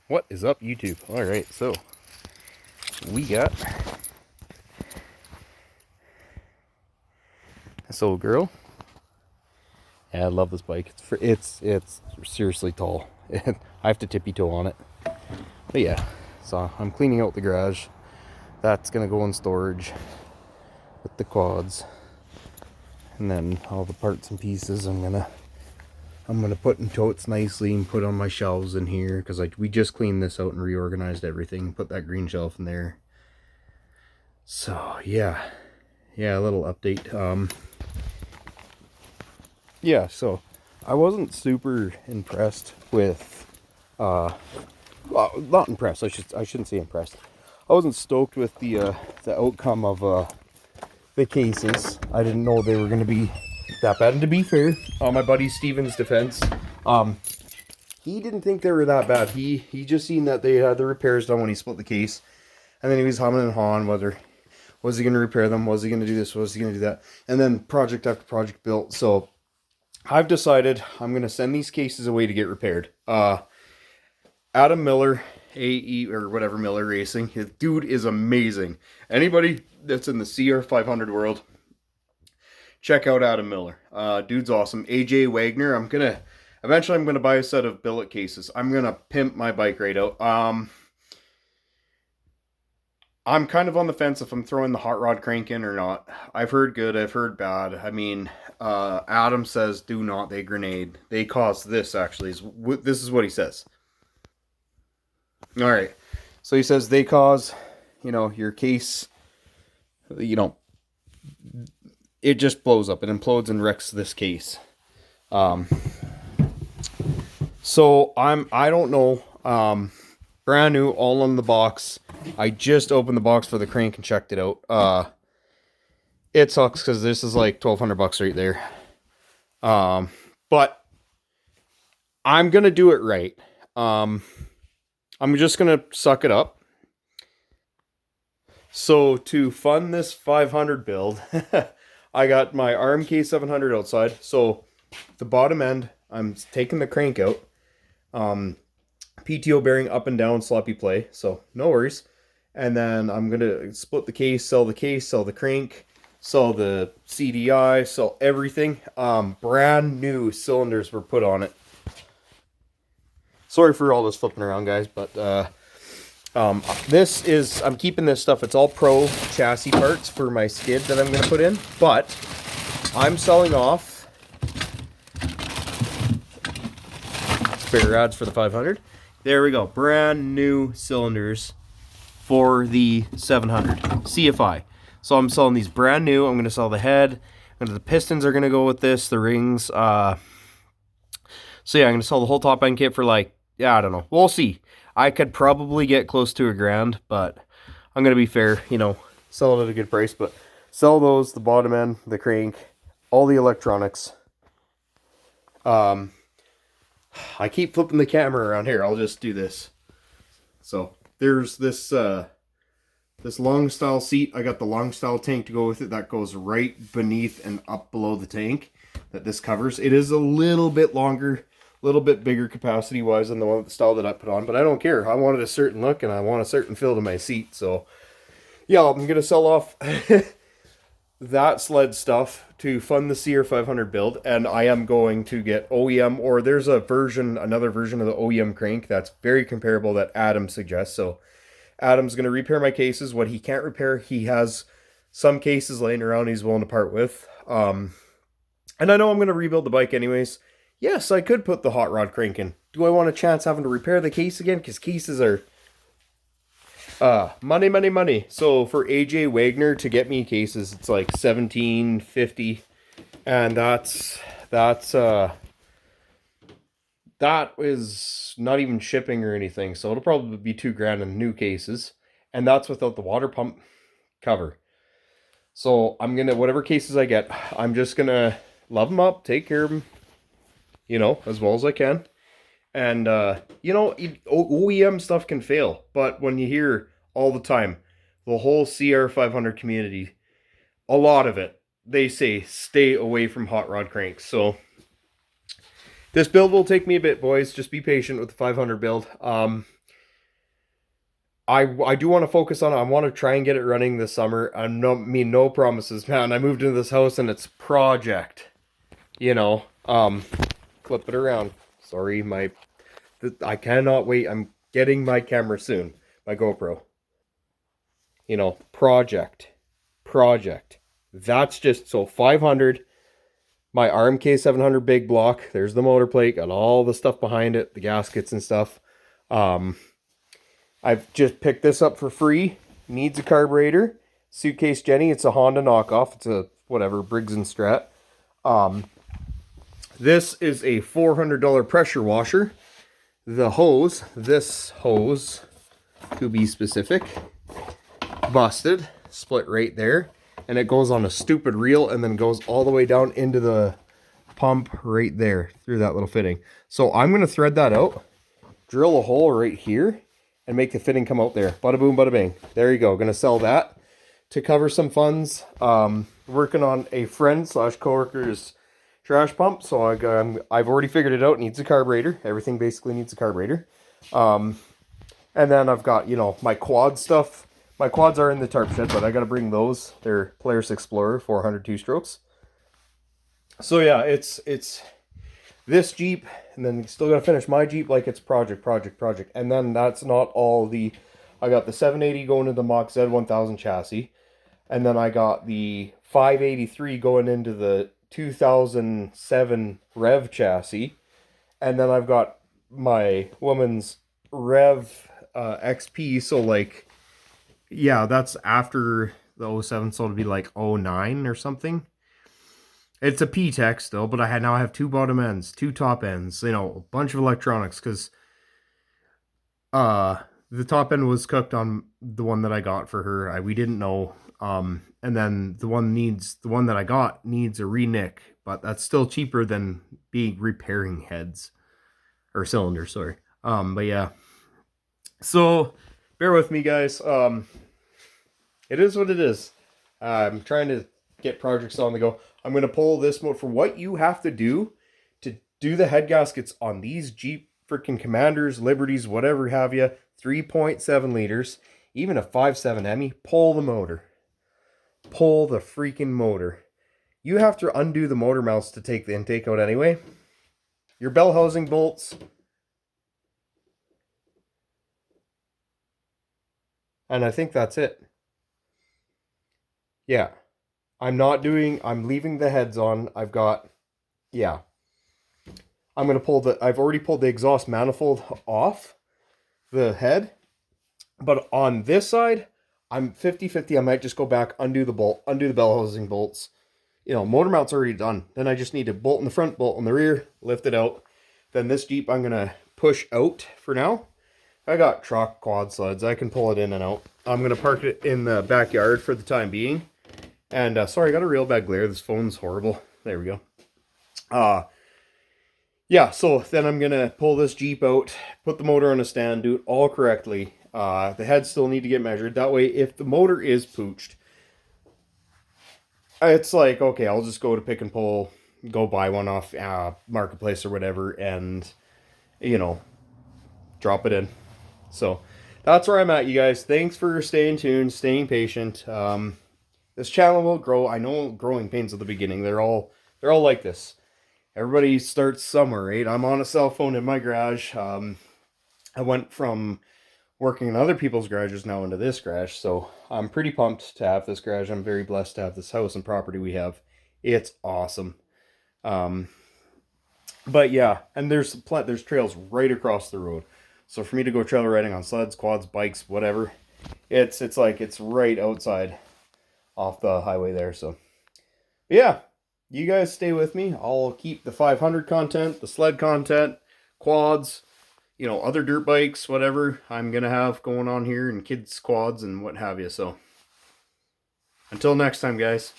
What is up, YouTube? Alright, so we got this old girl. Yeah, I love this bike. It's seriously tall. I have to tippy toe on it. But yeah, so I'm cleaning out the garage. That's gonna go in storage with the quads, and then all the parts and pieces I'm gonna put in totes nicely and put on my shelves in here, because we just cleaned this out and reorganized everything. Put that green shelf in there. So yeah, a little update. Yeah, so I wasn't super impressed with, well, not impressed. I shouldn't say impressed. I wasn't stoked with the outcome of the cases. I didn't know they were going to be that bad. And to be fair, my buddy Steven's defense, he didn't think they were that bad. He just seen that they had the repairs done when he split the case, and then he was humming and hawing whether was he going to repair them, was he going to do this, was he going to do that, and then project after project built. So I've decided I'm going to send these cases away to get repaired. Adam Miller, AE or whatever, Miller Racing. His dude is amazing. Anybody that's in the CR500 world, check out Adam Miller. Dude's awesome. AJ Wagner, eventually I'm gonna buy a set of billet cases. I'm gonna pimp my bike right out. I'm kind of on the fence if I'm throwing the hot rod crank in or not. I've heard good, I've heard bad. I mean, Adam says do not, they grenade. They cause this, actually. This is what he says. Alright, so he says they cause, your case, it just blows up. It implodes and wrecks this case. So I don't know. Brand new, all in the box. I just opened the box for the crank and checked it out. It sucks because this is like $1,200 right there. But I'm gonna do it right. I'm just gonna suck it up. So to fund this 500 build, I got my RMK 700 outside. So the bottom end, I'm taking the crank out. PTO bearing up and down, sloppy play, so no worries. And then I'm gonna split the case, sell the crank, sell the CDI, sell everything. Brand new cylinders were put on it. Sorry for all this flipping around, guys, but I'm keeping this stuff. It's all pro chassis parts for my skid that I'm gonna put in, but I'm selling off spare rods for the 500. There we go. Brand new cylinders for the 700 CFI. So I'm selling these brand new. I'm going to sell the head. And the pistons are going to go with this. The rings. So yeah, I'm going to sell the whole top end kit for I don't know. We'll see. I could probably get close to $1,000, but I'm going to be fair. Sell it at a good price. But sell those, the bottom end, the crank, all the electronics. I keep flipping the camera around here. I'll just do this. So there's this long style seat. I got the long style tank to go with it. That goes right beneath and up below the tank that this covers. It is a little bit longer, a little bit bigger capacity wise than the style that I put on, but I don't care. I wanted a certain look and I want a certain feel to my seat. So yeah, I'm gonna sell off that sled stuff to fund the CR500 build, and I am going to get OEM, or there's another version of the OEM crank that's very comparable that Adam suggests. So Adam's going to repair my cases. What he can't repair, he has some cases laying around he's willing to part with. And I know I'm going to rebuild the bike anyways. Yes, I could put the hot rod crank in. Do I want a chance having to repair the case again? Because cases are money. So for AJ Wagner to get me cases, it's like $17.50, and that is not even shipping or anything. So it'll probably be $2,000 in new cases, and that's without the water pump cover. So I'm gonna, whatever cases I get, I'm just gonna love them up, take care of them, as well as I can. And, OEM stuff can fail, but when you hear all the time, the whole CR500 community, a lot of it, they say stay away from hot rod cranks. So this build will take me a bit, boys. Just be patient with the 500 build. I do want to focus on it. I want to try and get it running this summer. I'm no promises, man. I moved into this house and it's project. You know, flip it around. Sorry, I cannot wait. I'm getting my camera soon. My GoPro. You know, project. That's just so 500. My RMK 700 big block. There's the motor plate. Got all the stuff behind it, the gaskets and stuff. Um, I've just picked this up for free. Needs a carburetor. Suitcase Jenny. It's a Honda knockoff. It's a whatever Briggs and Strat. This is a $400 pressure washer. The hose, this hose, to be specific, busted, split right there, and it goes on a stupid reel and then goes all the way down into the pump right there through that little fitting. So I'm going to thread that out, drill a hole right here, and make the fitting come out there. Bada boom, bada bing. There you go. Going to sell that to cover some funds. Working on a friend / coworker's trash pump. So I've already figured it out. It needs a carburetor. Everything basically needs a carburetor. And then I've got, you know, my quad stuff. My quads are in the tarp shed, but I got to bring those. They're Polaris Explorer 400 2-strokes. So yeah, it's this Jeep, and then still got to finish my Jeep like it's project. And then that's not all the... I got the 780 going into the Mach Z 1000 chassis. And then I got the 583 going into the 2007 Rev chassis. And then I've got my woman's Rev XP. So like, yeah, that's after the 07. So it'll be like 09 or something. It's a P-Tech still, but now I have 2 bottom ends, 2 top ends, you know, a bunch of electronics, because the top end was cooked on the one that I got for her. We didn't know. And then the one that I got needs a re-nick, but that's still cheaper than repairing heads or cylinders, sorry. But yeah. So bear with me, guys. It is what it is. I'm trying to get projects on the go. I'm going to pull this motor for what you have to do the head gaskets on these Jeep freaking Commanders, Liberties, whatever have you, 3.7 liters, even a 5.7 Hemi, pull the motor. Pull the freaking motor. You have to undo the motor mounts to take the intake out anyway. Your bell housing bolts. And I think that's it. Yeah. I'm leaving the heads on. Yeah. I'm going to I've already pulled the exhaust manifold off the head. But on this side, I'm 50-50. I might just go back, undo the bell housing bolts. You know, motor mount's already done. Then I just need to bolt in the front, bolt in the rear, lift it out. Then this Jeep I'm going to push out for now. I got truck quad sleds. I can pull it in and out. I'm going to park it in the backyard for the time being. And sorry, I got a real bad glare. This phone's horrible. There we go. Yeah, so then I'm going to pull this Jeep out, put the motor on a stand, do it all correctly. The heads still need to get measured. That way, if the motor is pooched, it's like, okay, I'll just go to Pick and Pull, go buy one off Marketplace or whatever, and, you know, drop it in. So that's where I'm at, you guys. Thanks for staying tuned, staying patient. This channel will grow. I know growing pains at the beginning. They're all like this. Everybody starts somewhere, right? I'm on a cell phone in my garage. I went from working in other people's garages now into this garage, so I'm pretty pumped to have this garage. I'm very blessed to have this house and property we have. It's awesome. But yeah, and there's trails right across the road. So for me to go trailer riding on sleds, quads, bikes, whatever, it's like it's right outside off the highway there. So yeah, you guys stay with me. I'll keep the 500 content, the sled content, quads, you know, other dirt bikes, whatever I'm going to have going on here, and kids quads and what have you. So until next time, guys.